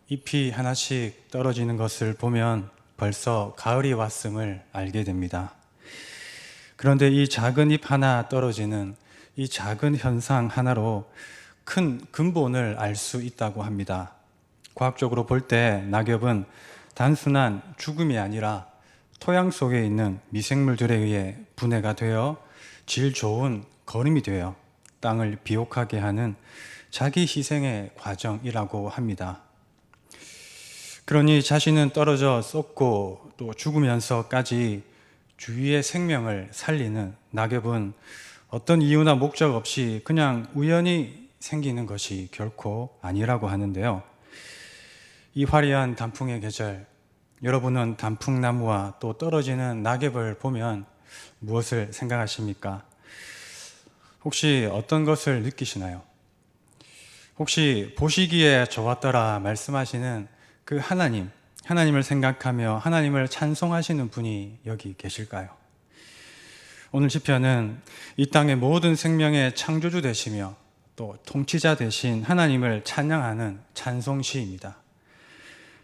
잎이 하나씩 떨어지는 것을 보면 벌써 가을이 왔음을 알게 됩니다. 그런데 이 작은 잎 하나 떨어지는 이 작은 현상 하나로 큰 근본을 알 수 있다고 합니다. 과학적으로 볼 때 낙엽은 단순한 죽음이 아니라 토양 속에 있는 미생물들에 의해 분해가 되어 질 좋은 거름이 되어 땅을 비옥하게 하는 자기 희생의 과정이라고 합니다. 그러니 자신은 떨어져 썩고 또 죽으면서까지 주위의 생명을 살리는 낙엽은 어떤 이유나 목적 없이 그냥 우연히 생기는 것이 결코 아니라고 하는데요. 이 화려한 단풍의 계절, 여러분은 단풍나무와 또 떨어지는 낙엽을 보면 무엇을 생각하십니까? 혹시 어떤 것을 느끼시나요? 혹시 보시기에 좋았더라 말씀하시는 그 하나님을 생각하며 하나님을 찬송하시는 분이 여기 계실까요? 오늘 시편은 이 땅의 모든 생명의 창조주 되시며 또 통치자 되신 하나님을 찬양하는 찬송시입니다.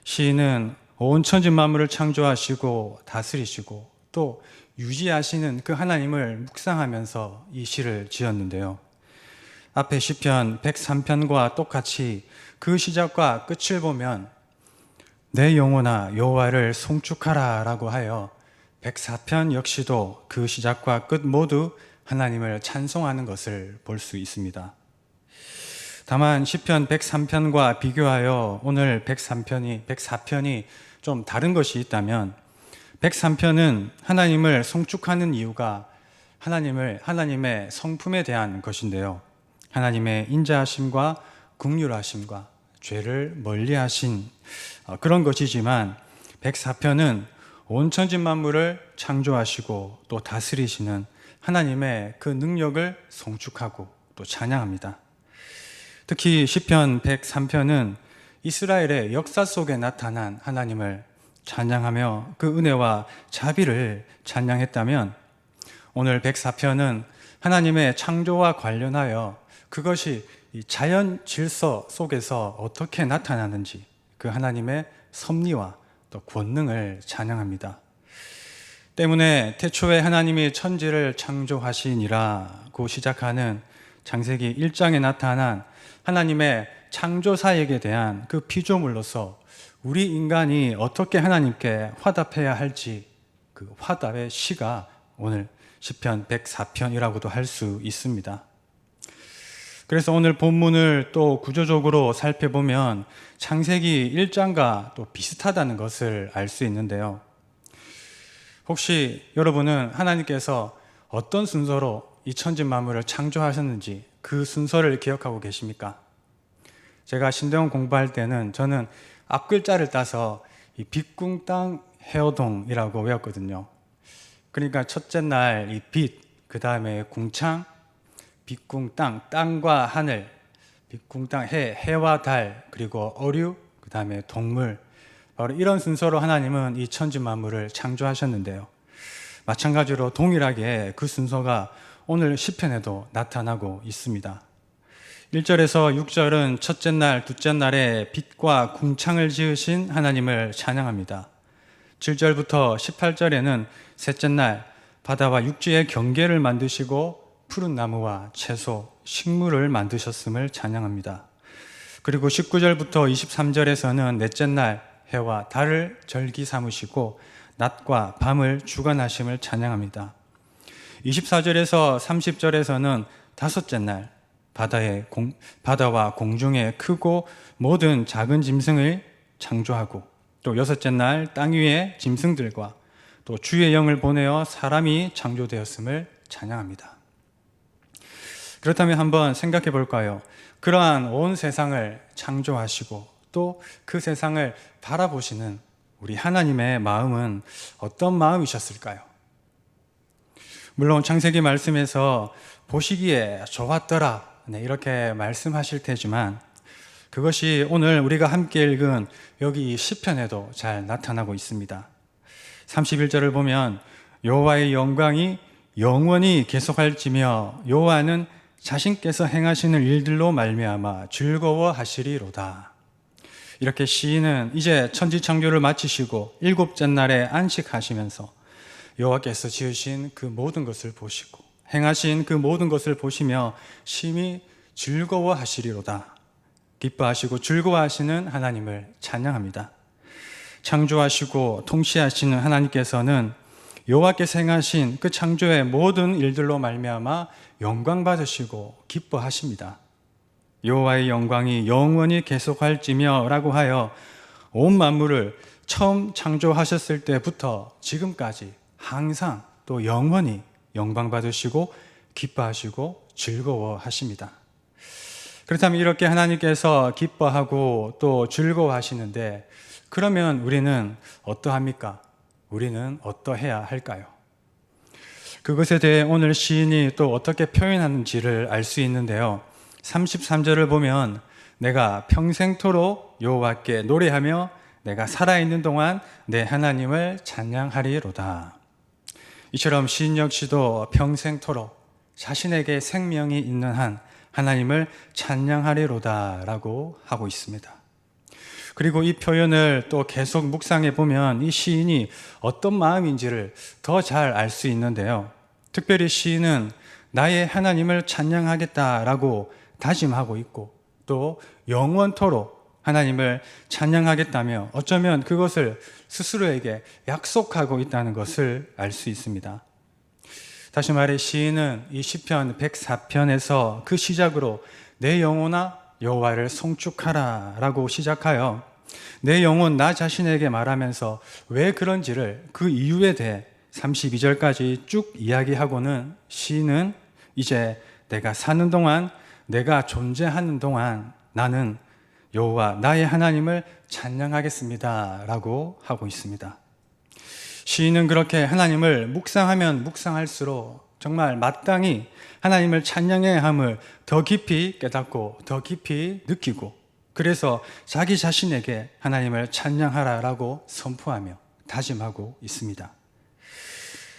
시인은 온 천지 만물을 창조하시고 다스리시고 또 유지하시는 그 하나님을 묵상하면서 이 시를 지었는데요. 앞에 시편 103편과 똑같이 그 시작과 끝을 보면 내 영혼아 여호와를 송축하라 라고 하여 104편 역시도 그 시작과 끝 모두 하나님을 찬송하는 것을 볼 수 있습니다. 다만 시편 103편과 비교하여 오늘 104편이 좀 다른 것이 있다면 103편은 하나님을 송축하는 이유가 하나님의 성품에 대한 것인데요. 하나님의 인자하심과 긍휼하심과 죄를 멀리하신 그런 것이지만 104편은 온 천지 만물을 창조하시고 또 다스리시는 하나님의 그 능력을 송축하고 또 찬양합니다. 특히 시편 103편은 이스라엘의 역사 속에 나타난 하나님을 찬양하며 그 은혜와 자비를 찬양했다면 오늘 104편은 하나님의 창조와 관련하여 그것이 이 자연 질서 속에서 어떻게 나타나는지 그 하나님의 섭리와 또 권능을 찬양합니다. 때문에 태초에 하나님이 천지를 창조하시니라고 시작하는 창세기 1장에 나타난 하나님의 창조 사역에 대한 그 피조물로서 우리 인간이 어떻게 하나님께 화답해야 할지 그 화답의 시가 오늘 시편 104편이라고도 할 수 있습니다. 그래서 오늘 본문을 또 구조적으로 살펴보면 창세기 1장과 또 비슷하다는 것을 알 수 있는데요. 혹시 여러분은 하나님께서 어떤 순서로 이 천지 만물을 창조하셨는지 그 순서를 기억하고 계십니까? 제가 신대원 공부할 때는 저는 앞글자를 따서 이 빛궁땅 해오동이라고 외웠거든요. 그러니까 첫째 날 이 빛, 그 다음에 궁창, 빛궁땅, 땅과 하늘, 빛궁땅 해와 달, 그리고 어류, 그 다음에 동물, 바로 이런 순서로 하나님은 이 천지 만물을 창조하셨는데요. 마찬가지로 동일하게 그 순서가 오늘 시편에도 나타나고 있습니다. 1절에서 6절은 첫째 날, 둘째 날에 빛과 궁창을 지으신 하나님을 찬양합니다. 7절부터 18절에는 셋째 날 바다와 육지의 경계를 만드시고 푸른 나무와 채소, 식물을 만드셨음을 찬양합니다. 그리고 19절부터 23절에서는 넷째 날 해와 달을 절기 삼으시고 낮과 밤을 주관하심을 찬양합니다. 24절에서 30절에서는 다섯째 날 바다와 공중의 크고 모든 작은 짐승을 창조하고 또 여섯째 날 땅 위의 짐승들과 또 주의 영을 보내어 사람이 창조되었음을 찬양합니다. 그렇다면 한번 생각해 볼까요? 그러한 온 세상을 창조하시고 또 그 세상을 바라보시는 우리 하나님의 마음은 어떤 마음이셨을까요? 물론 창세기 말씀에서 보시기에 좋았더라 이렇게 말씀하실 테지만 그것이 오늘 우리가 함께 읽은 여기 시편에도 잘 나타나고 있습니다. 31절을 보면 여호와의 영광이 영원히 계속할지며 여호와는 자신께서 행하시는 일들로 말미암아 즐거워하시리로다. 이렇게 시인은 이제 천지창조를 마치시고 일곱째 날에 안식하시면서 여호와께서 지으신 그 모든 것을 보시고 행하신 그 모든 것을 보시며 심히 즐거워하시리로다. 기뻐하시고 즐거워하시는 하나님을 찬양합니다. 창조하시고 통치하시는 하나님께서는 여호와께서 행하신 그 창조의 모든 일들로 말미암아 영광 받으시고 기뻐하십니다. 여호와의 영광이 영원히 계속할지며 라고 하여 온 만물을 처음 창조하셨을 때부터 지금까지 항상 또 영원히 영광 받으시고 기뻐하시고 즐거워하십니다. 그렇다면 이렇게 하나님께서 기뻐하고 또 즐거워하시는데 그러면 우리는 어떠합니까? 우리는 어떠해야 할까요? 그것에 대해 오늘 시인이 또 어떻게 표현하는지를 알 수 있는데요. 33절을 보면 내가 평생토록 여호와께 노래하며 내가 살아있는 동안 내 하나님을 찬양하리로다. 이처럼 시인 역시도 평생토록 자신에게 생명이 있는 한 하나님을 찬양하리로다 라고 하고 있습니다. 그리고 이 표현을 또 계속 묵상해 보면 이 시인이 어떤 마음인지를 더 잘 알 수 있는데요. 특별히 시인은 나의 하나님을 찬양하겠다라고 다짐하고 있고 또 영원토록 하나님을 찬양하겠다며 어쩌면 그것을 스스로에게 약속하고 있다는 것을 알 수 있습니다. 다시 말해 시인은 이 시편 104편에서 그 시작으로 내 영혼아 여호와를 송축하라 라고 시작하여 내 영혼 나 자신에게 말하면서 왜 그런지를 그 이유에 대해 32절까지 쭉 이야기하고는 시인은 이제 내가 사는 동안 내가 존재하는 동안 나는 여호와 나의 하나님을 찬양하겠습니다 라고 하고 있습니다. 시인은 그렇게 하나님을 묵상하면 묵상할수록 정말 마땅히 하나님을 찬양해야 함을 더 깊이 깨닫고 더 깊이 느끼고 그래서 자기 자신에게 하나님을 찬양하라라고 선포하며 다짐하고 있습니다.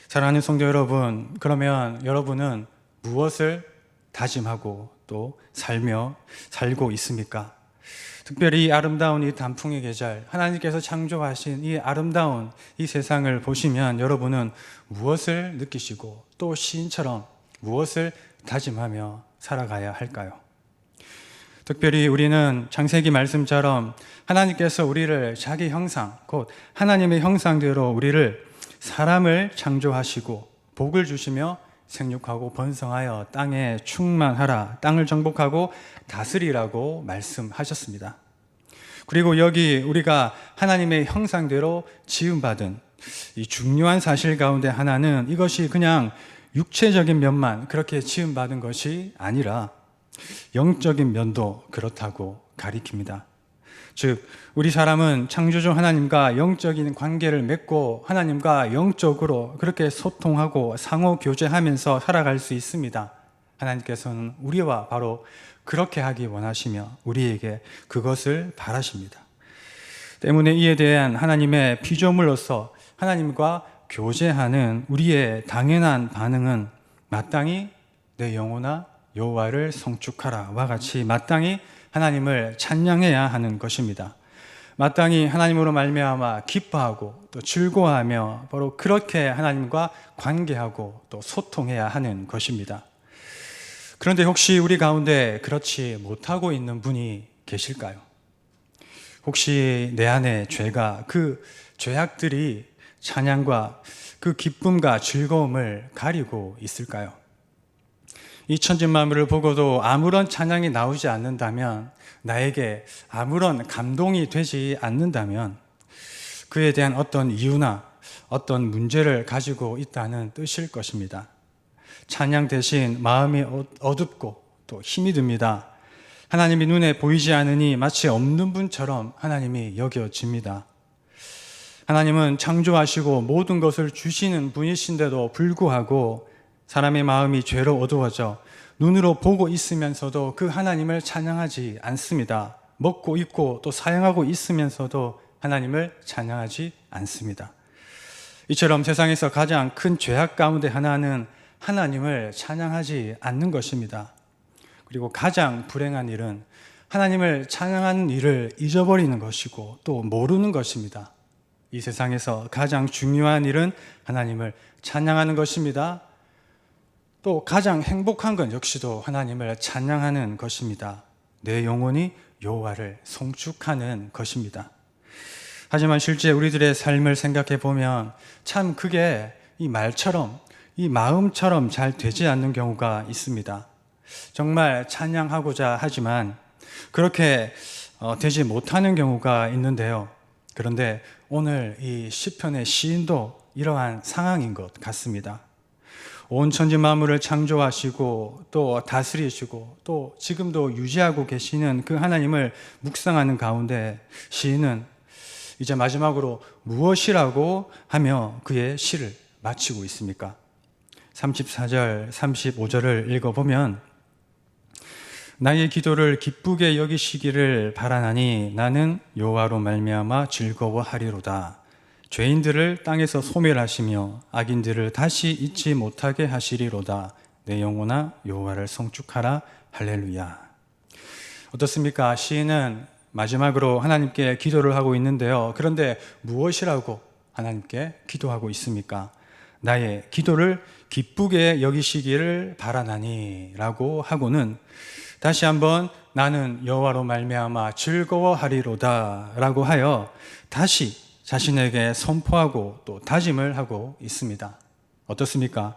사랑하는 성도 여러분, 그러면 여러분은 무엇을 다짐하고 또 살고 있습니까? 특별히 이 아름다운 이 단풍의 계절, 하나님께서 창조하신 이 아름다운 이 세상을 보시면 여러분은 무엇을 느끼시고 또 시인처럼 무엇을 다짐하며 살아가야 할까요? 특별히 우리는 창세기 말씀처럼 하나님께서 우리를 자기 형상, 곧 하나님의 형상대로 우리를 사람을 창조하시고 복을 주시며 생육하고 번성하여 땅에 충만하라, 땅을 정복하고 다스리라고 말씀하셨습니다. 그리고 여기 우리가 하나님의 형상대로 지음받은 이 중요한 사실 가운데 하나는 이것이 그냥 육체적인 면만 그렇게 지음받은 것이 아니라 영적인 면도 그렇다고 가리킵니다. 즉 우리 사람은 창조주 하나님과 영적인 관계를 맺고 하나님과 영적으로 그렇게 소통하고 상호 교제하면서 살아갈 수 있습니다. 하나님께서는 우리와 바로 그렇게 하기 원하시며 우리에게 그것을 바라십니다. 때문에 이에 대한 하나님의 피조물로서 하나님과 교제하는 우리의 당연한 반응은 마땅히 내 영혼아 여호와를 송축하라와 같이 마땅히 하나님을 찬양해야 하는 것입니다. 마땅히 하나님으로 말미암아 기뻐하고 또 즐거워하며 바로 그렇게 하나님과 관계하고 또 소통해야 하는 것입니다. 그런데 혹시 우리 가운데 그렇지 못하고 있는 분이 계실까요? 혹시 내 안에 죄가 그 죄악들이 찬양과 그 기쁨과 즐거움을 가리고 있을까요? 이 천지 만물을 보고도 아무런 찬양이 나오지 않는다면, 나에게 아무런 감동이 되지 않는다면 그에 대한 어떤 이유나 어떤 문제를 가지고 있다는 뜻일 것입니다. 찬양 대신 마음이 어둡고 또 힘이 듭니다. 하나님이 눈에 보이지 않으니 마치 없는 분처럼 하나님이 여겨집니다. 하나님은 창조하시고 모든 것을 주시는 분이신데도 불구하고 사람의 마음이 죄로 어두워져 눈으로 보고 있으면서도 그 하나님을 찬양하지 않습니다. 먹고 입고 또 사용하고 있으면서도 하나님을 찬양하지 않습니다. 이처럼 세상에서 가장 큰 죄악 가운데 하나는 하나님을 찬양하지 않는 것입니다. 그리고 가장 불행한 일은 하나님을 찬양하는 일을 잊어버리는 것이고 또 모르는 것입니다. 이 세상에서 가장 중요한 일은 하나님을 찬양하는 것입니다. 또 가장 행복한 건 역시도 하나님을 찬양하는 것입니다. 내 영혼이 여호와를 송축하는 것입니다. 하지만 실제 우리들의 삶을 생각해 보면 참 그게 이 말처럼, 이 마음처럼 잘 되지 않는 경우가 있습니다. 정말 찬양하고자 하지만 그렇게 되지 못하는 경우가 있는데요. 그런데 오늘 이 시편의 시인도 이러한 상황인 것 같습니다. 온 천지 만물을 창조하시고 또 다스리시고 또 지금도 유지하고 계시는 그 하나님을 묵상하는 가운데 시인은 이제 마지막으로 무엇이라고 하며 그의 시를 마치고 있습니까? 34절, 35절을 읽어보면 나의 기도를 기쁘게 여기시기를 바라나니 나는 여호와로 말미암아 즐거워하리로다. 죄인들을 땅에서 소멸하시며 악인들을 다시 잊지 못하게 하시리로다. 내 영혼아 여호와를 송축하라. 할렐루야. 어떻습니까? 시인은 마지막으로 하나님께 기도를 하고 있는데요. 그런데 무엇이라고 하나님께 기도하고 있습니까? 나의 기도를 기쁘게 여기시기를 바라나니 라고 하고는 다시 한번 나는 여호와로 말미암아 즐거워하리로다 라고 하여 다시 자신에게 선포하고 또 다짐을 하고 있습니다. 어떻습니까?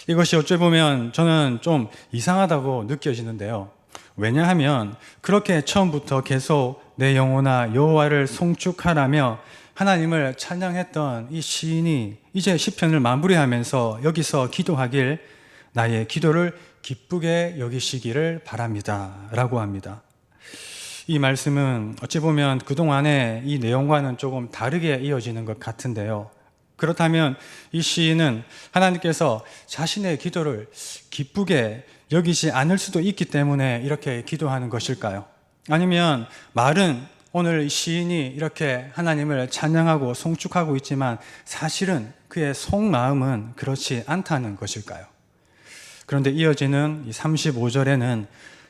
이것이 어찌 보면 저는 좀 이상하다고 느껴지는데요. 왜냐하면 그렇게 처음부터 계속 내 영혼아 여호와를 송축하라며 하나님을 찬양했던 이 시인이 이제 시편을 마무리하면서 여기서 기도하길 나의 기도를 기쁘게 여기시기를 바랍니다 라고 합니다. 이 말씀은 어찌 보면 그동안의 이 내용과는 조금 다르게 이어지는 것 같은데요. 그렇다면 이 시인은 하나님께서 자신의 기도를 기쁘게 여기지 않을 수도 있기 때문에 이렇게 기도하는 것일까요? 아니면 말은 오늘 시인이 이렇게 하나님을 찬양하고 송축하고 있지만 사실은 그의 속마음은 그렇지 않다는 것일까요? 그런데 이어지는 이 35절에는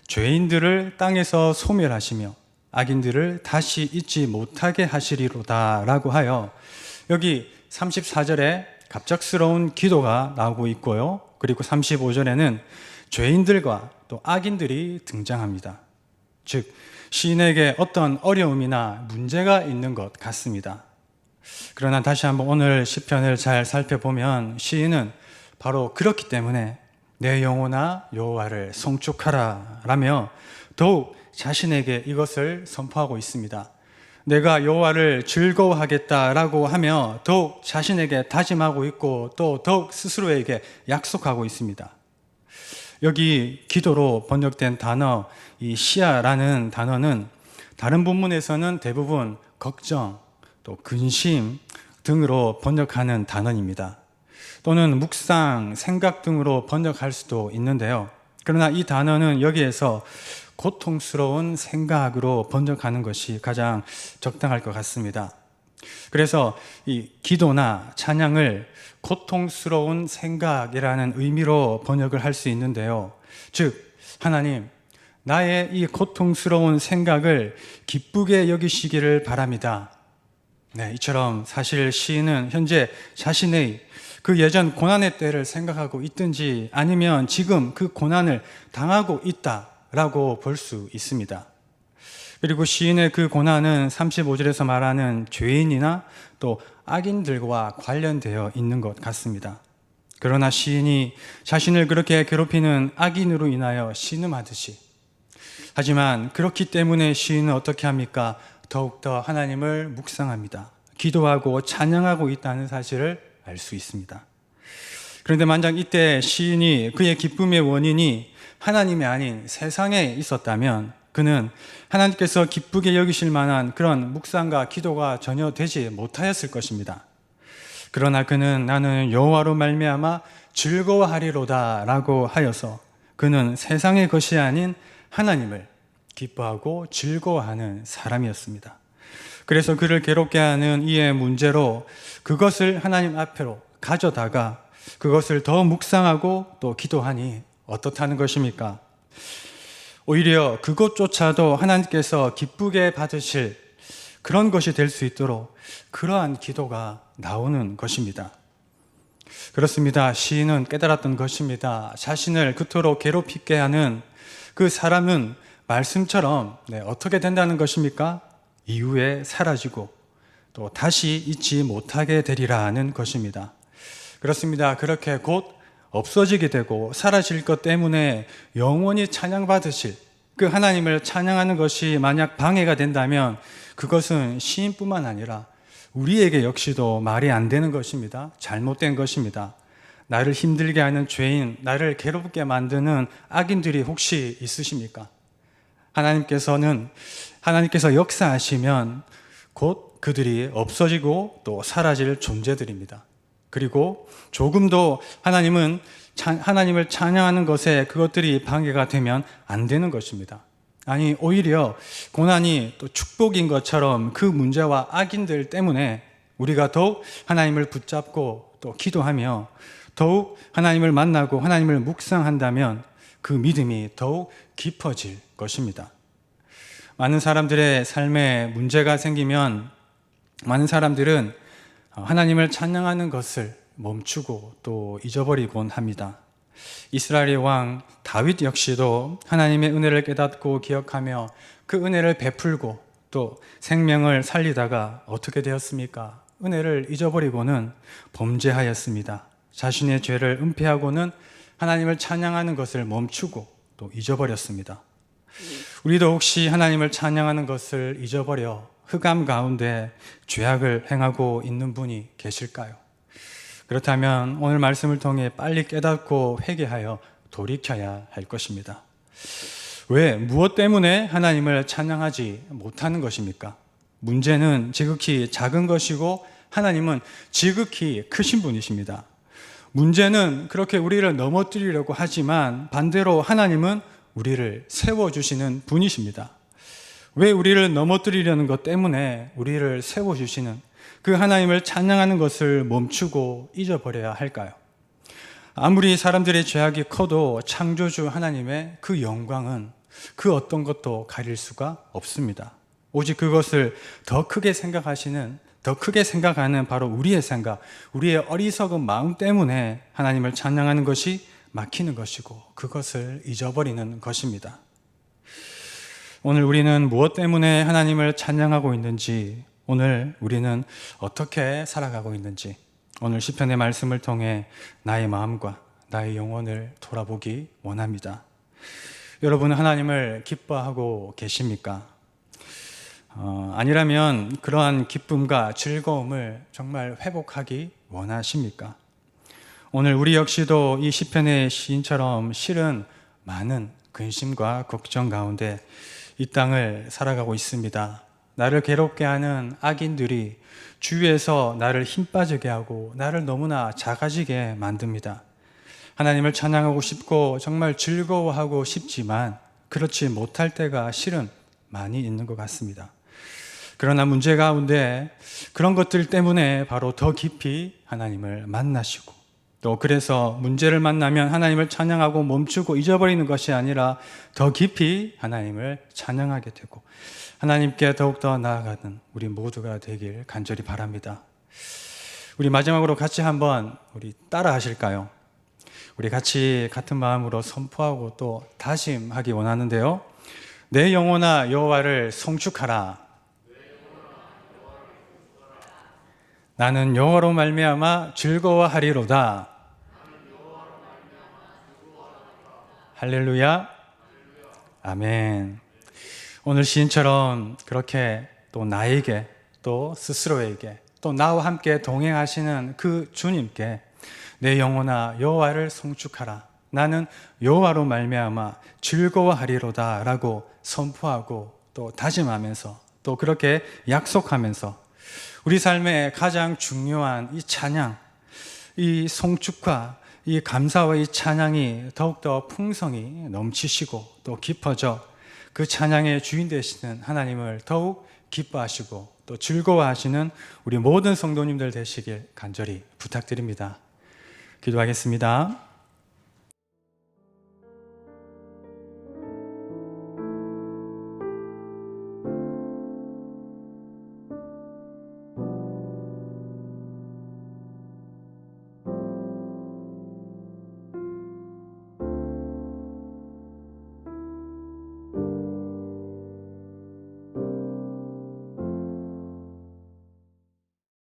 죄인들을 땅에서 소멸하시며 악인들을 다시 잊지 못하게 하시리로다 라고 하여 여기 34절에 갑작스러운 기도가 나오고 있고요. 그리고 35절에는 죄인들과 또 악인들이 등장합니다. 즉 시인에게 어떤 어려움이나 문제가 있는 것 같습니다. 그러나 다시 한번 오늘 시편을 잘 살펴보면 시인은 바로 그렇기 때문에 내 영혼아 여호와를 송축하라 라며 더욱 자신에게 이것을 선포하고 있습니다. 내가 여호와를 즐거워하겠다라고 하며 더욱 자신에게 다짐하고 있고 또 더욱 스스로에게 약속하고 있습니다. 여기 기도로 번역된 단어 이 시야라는 단어는 다른 본문에서는 대부분 걱정 또 근심 등으로 번역하는 단어입니다. 또는 묵상, 생각 등으로 번역할 수도 있는데요. 그러나 이 단어는 여기에서 고통스러운 생각으로 번역하는 것이 가장 적당할 것 같습니다. 그래서 이 기도나 찬양을 고통스러운 생각이라는 의미로 번역을 할 수 있는데요. 즉, 하나님, 나의 이 고통스러운 생각을 기쁘게 여기시기를 바랍니다. 네, 이처럼 사실 시인은 현재 자신의 그 예전 고난의 때를 생각하고 있든지 아니면 지금 그 고난을 당하고 있다라고 볼 수 있습니다. 그리고 시인의 그 고난은 35절에서 말하는 죄인이나 또 악인들과 관련되어 있는 것 같습니다. 그러나 시인이 자신을 그렇게 괴롭히는 악인으로 인하여 신음하듯이 하지만 그렇기 때문에 시인은 어떻게 합니까? 더욱더 하나님을 묵상합니다. 기도하고 찬양하고 있다는 사실을 알 수 있습니다. 그런데 만약 이때 시인이 그의 기쁨의 원인이 하나님이 아닌 세상에 있었다면 그는 하나님께서 기쁘게 여기실 만한 그런 묵상과 기도가 전혀 되지 못하였을 것입니다. 그러나 그는 나는 여호와로 말미암아 즐거워하리로다 라고 하여서 그는 세상의 것이 아닌 하나님을 기뻐하고 즐거워하는 사람이었습니다. 그래서 그를 괴롭게 하는 이의 문제로 그것을 하나님 앞으로 가져다가 그것을 더 묵상하고 또 기도하니 어떻다는 것입니까? 오히려 그것조차도 하나님께서 기쁘게 받으실 그런 것이 될 수 있도록 그러한 기도가 나오는 것입니다. 그렇습니다. 시인은 깨달았던 것입니다. 자신을 그토록 괴롭히게 하는 그 사람은 말씀처럼 어떻게 된다는 것입니까? 이후에 사라지고 또 다시 잊지 못하게 되리라는 것입니다. 그렇습니다. 그렇게 곧 없어지게 되고 사라질 것 때문에 영원히 찬양받으실 그 하나님을 찬양하는 것이 만약 방해가 된다면 그것은 시인뿐만 아니라 우리에게 역시도 말이 안 되는 것입니다. 잘못된 것입니다. 나를 힘들게 하는 죄인, 나를 괴롭게 만드는 악인들이 혹시 있으십니까? 하나님께서 역사하시면 곧 그들이 없어지고 또 사라질 존재들입니다. 그리고 조금도 하나님을 찬양하는 것에 그것들이 방해가 되면 안 되는 것입니다. 아니, 오히려 고난이 또 축복인 것처럼 그 문제와 악인들 때문에 우리가 더욱 하나님을 붙잡고 또 기도하며 더욱 하나님을 만나고 하나님을 묵상한다면 그 믿음이 더욱 깊어질 것입니다. 많은 사람들의 삶에 문제가 생기면 많은 사람들은 하나님을 찬양하는 것을 멈추고 또 잊어버리곤 합니다. 이스라엘의 왕 다윗 역시도 하나님의 은혜를 깨닫고 기억하며 그 은혜를 베풀고 또 생명을 살리다가 어떻게 되었습니까? 은혜를 잊어버리고는 범죄하였습니다. 자신의 죄를 은폐하고는 하나님을 찬양하는 것을 멈추고 또 잊어버렸습니다. 우리도 혹시 하나님을 찬양하는 것을 잊어버려 흑암 가운데 죄악을 행하고 있는 분이 계실까요? 그렇다면 오늘 말씀을 통해 빨리 깨닫고 회개하여 돌이켜야 할 것입니다. 왜? 무엇 때문에 하나님을 찬양하지 못하는 것입니까? 문제는 지극히 작은 것이고 하나님은 지극히 크신 분이십니다. 문제는 그렇게 우리를 넘어뜨리려고 하지만 반대로 하나님은 우리를 세워주시는 분이십니다. 왜 우리를 넘어뜨리려는 것 때문에 우리를 세워주시는 그 하나님을 찬양하는 것을 멈추고 잊어버려야 할까요? 아무리 사람들의 죄악이 커도 창조주 하나님의 그 영광은 그 어떤 것도 가릴 수가 없습니다. 오직 그것을 더 크게 생각하는 바로 우리의 생각, 우리의 어리석은 마음 때문에 하나님을 찬양하는 것이 막히는 것이고 그것을 잊어버리는 것입니다. 오늘 우리는 무엇 때문에 하나님을 찬양하고 있는지, 오늘 우리는 어떻게 살아가고 있는지 오늘 시편의 말씀을 통해 나의 마음과 나의 영혼을 돌아보기 원합니다. 여러분은 하나님을 기뻐하고 계십니까? 아니라면 그러한 기쁨과 즐거움을 정말 회복하기 원하십니까? 오늘 우리 역시도 이 시편의 시인처럼 실은 많은 근심과 걱정 가운데 이 땅을 살아가고 있습니다. 나를 괴롭게 하는 악인들이 주위에서 나를 힘 빠지게 하고 나를 너무나 작아지게 만듭니다. 하나님을 찬양하고 싶고 정말 즐거워하고 싶지만 그렇지 못할 때가 실은 많이 있는 것 같습니다. 그러나 문제 가운데 그런 것들 때문에 바로 더 깊이 하나님을 만나시고 또 그래서 문제를 만나면 하나님을 찬양하고 멈추고 잊어버리는 것이 아니라 더 깊이 하나님을 찬양하게 되고 하나님께 더욱더 나아가는 우리 모두가 되길 간절히 바랍니다. 우리 마지막으로 같이 한번 우리 따라 하실까요? 우리 같이 같은 마음으로 선포하고 또 다짐하기 원하는데요. 내 영혼아 여호와를 송축하라. 나는 여호와로 말미암아 즐거워하리로다. 할렐루야. 아멘. 오늘 시인처럼 그렇게 또 나에게 또 스스로에게 또 나와 함께 동행하시는 그 주님께 내 영혼아 여호와를 송축하라. 나는 여호와로 말미암아 즐거워하리로다 라고 선포하고 또 다짐하면서 또 그렇게 약속하면서 우리 삶의 가장 중요한 이 찬양, 이 송축과 이 감사와 이 찬양이 더욱더 풍성히 넘치시고 또 깊어져 그 찬양의 주인 되시는 하나님을 더욱 기뻐하시고 또 즐거워하시는 우리 모든 성도님들 되시길 간절히 부탁드립니다. 기도하겠습니다.